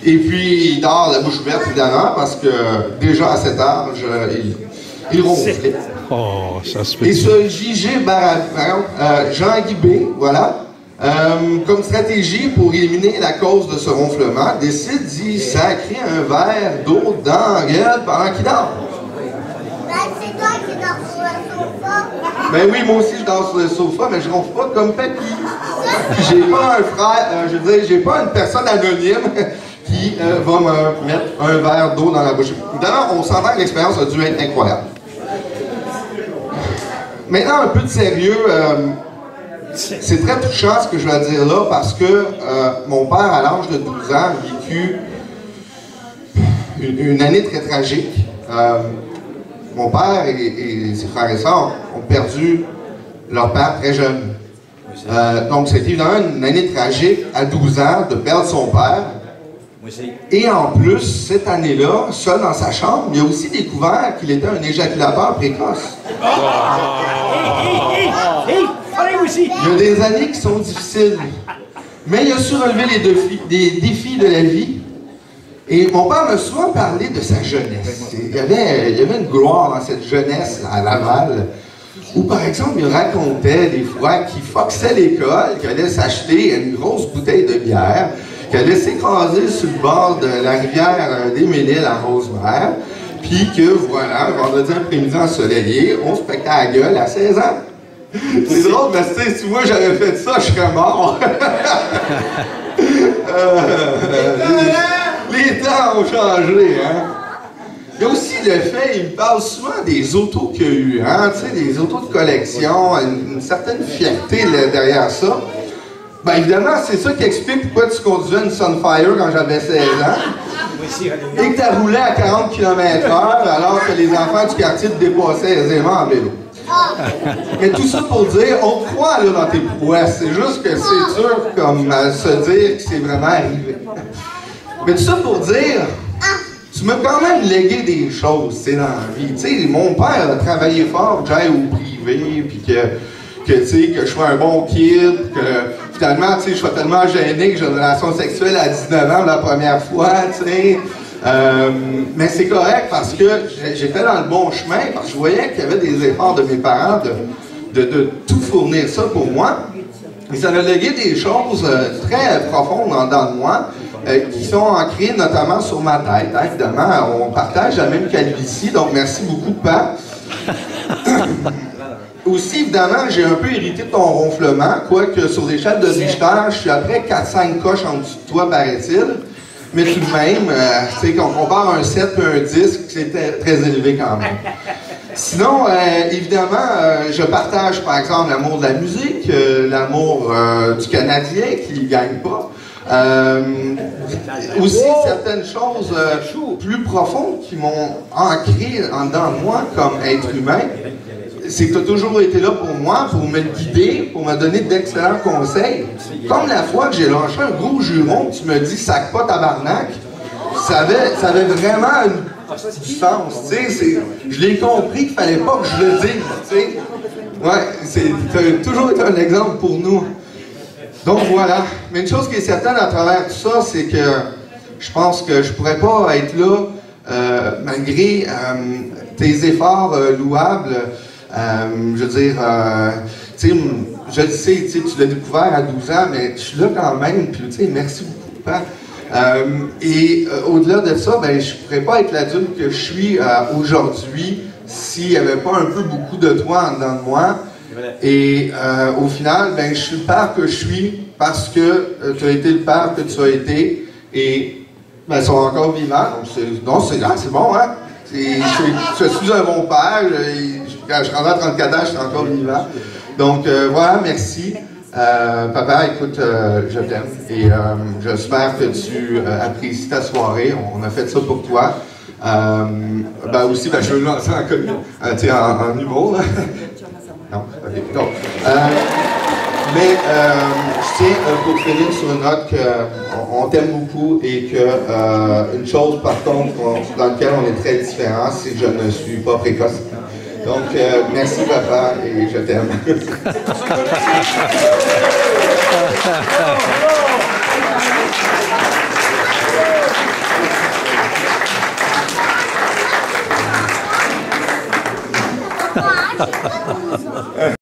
Et puis, il dort la bouche ouverte, évidemment, parce que déjà à cet âge, il ronflait. Oh, ça se peut. Et ce J.G. Jean Guibé, voilà, comme stratégie pour éliminer la cause de ce ronflement, décide d'y sacrer un verre d'eau dans la gueule pendant qu'il dort. C'est toi qui dors sur le sofa. Ben oui, moi aussi je dors sur le sofa, mais je ronfle pas comme papy. Puis j'ai pas un frère, je veux dire, j'ai pas une personne anonyme qui va me mettre un verre d'eau dans la bouche. Évidemment, on s'entend que l'expérience a dû être incroyable. Maintenant, un peu de sérieux. C'est très touchant ce que je vais dire là parce que mon père, à l'âge de 12 ans, a vécu une année très tragique. Mon père et ses frères et sœurs ont perdu leur père très jeune. Donc, c'était évidemment une année tragique à 12 ans de perdre son père. Et en plus, cette année-là, seul dans sa chambre, il a aussi découvert qu'il était un éjaculateur précoce. Il y a des années qui sont difficiles, mais il a su relever les défis de la vie. Et mon père m'a souvent parlé de sa jeunesse. Il y avait une gloire dans cette jeunesse à Laval, où par exemple, il racontait des fois qu'il foxait l'école, qu'il allait s'acheter une grosse bouteille de bière, qu'il allait s'écraser sur le bord de la rivière des Mélisses à Rosemère, puis que voilà, vendredi après-midi ensoleillé, on se pète à la gueule à 16 ans. C'est drôle, mais tu sais, si moi j'avais fait ça, je serais mort. Les temps ont changé, hein. Il y a aussi le fait, il me parle souvent des autos qu'il y a eu, hein, tu sais, des autos de collection, une certaine fierté là, derrière ça. Ben évidemment, c'est ça qui explique pourquoi tu conduisais une Sunfire quand j'avais 16 ans. Et que tu as roulé à 40 km/h alors que les enfants du quartier te dépassaient aisément en vélo. Mais tout ça pour dire, on te croit là dans tes prouesses, c'est juste que c'est dur comme se dire que c'est vraiment arrivé. Mais tout ça pour dire, tu m'as quand même légué des choses, tu sais, dans la vie. Tu sais, mon père a travaillé fort, que j'aille au privé, puis que tu sais, que je sois un bon kid, que finalement, tu sais, je sois tellement gêné que j'ai une relation sexuelle à 19 ans la première fois, tu sais. Mais c'est correct parce que j'étais dans le bon chemin, parce que je voyais qu'il y avait des efforts de mes parents de tout fournir ça pour moi. Et ça m'a légué des choses très profondes dans moi, qui sont ancrées notamment sur ma tête. Hein, évidemment, on partage la même calvitie, donc merci beaucoup, Pat. Aussi, évidemment, j'ai un peu hérité de ton ronflement, quoique sur l'échelle de Richter, je suis après 4-5 coches en dessous de toi, paraît-il. Mais tout de même, tu sais, qu'on compare un 7 et un 10, c'est très élevé quand même. Sinon, évidemment, je partage par exemple l'amour de la musique, l'amour du Canadien qui ne gagne pas. Aussi certaines choses plus profondes qui m'ont ancré en dedans de moi comme être humain. C'est que tu as toujours été là pour moi, pour me guider, pour me donner d'excellents conseils. Comme la fois que j'ai lâché un gros juron, tu me dis « sac pas tabarnak », ça avait vraiment du sens, tu sais. Je l'ai compris qu'il fallait pas que je le dise, tu sais. Ouais, tu as toujours été un exemple pour nous. Donc voilà. Mais une chose qui est certaine à travers tout ça, c'est que je pense que je pourrais pas être là malgré tes efforts louables. Je veux dire, tu sais, je le sais, tu l'as découvert à 12 ans, mais je suis là quand même, puis tu sais, merci beaucoup, Pat. Au-delà de ça, ben, je ne pourrais pas être l'adulte que je suis aujourd'hui s'il n'y avait pas un peu beaucoup de toi en dedans de moi. Et au final, ben, je suis le père que je suis parce que tu as été le père que tu as été, et ben, ils sont encore vivants, donc c'est bon, hein? Je suis un bon père. Quand je rentre à 34 ans, je suis encore vivant. Donc voilà, merci. Papa, écoute, je t'aime et j'espère que tu apprécies ta soirée. On a fait ça pour toi. Ben aussi, ben, je veux le lancer en humour. Là. Non, ok. Donc, mais je tiens pour finir sur une note qu'on t'aime beaucoup et que une chose par contre dans laquelle on est très différents, c'est que je ne suis pas précoce. Donc merci papa et je t'aime.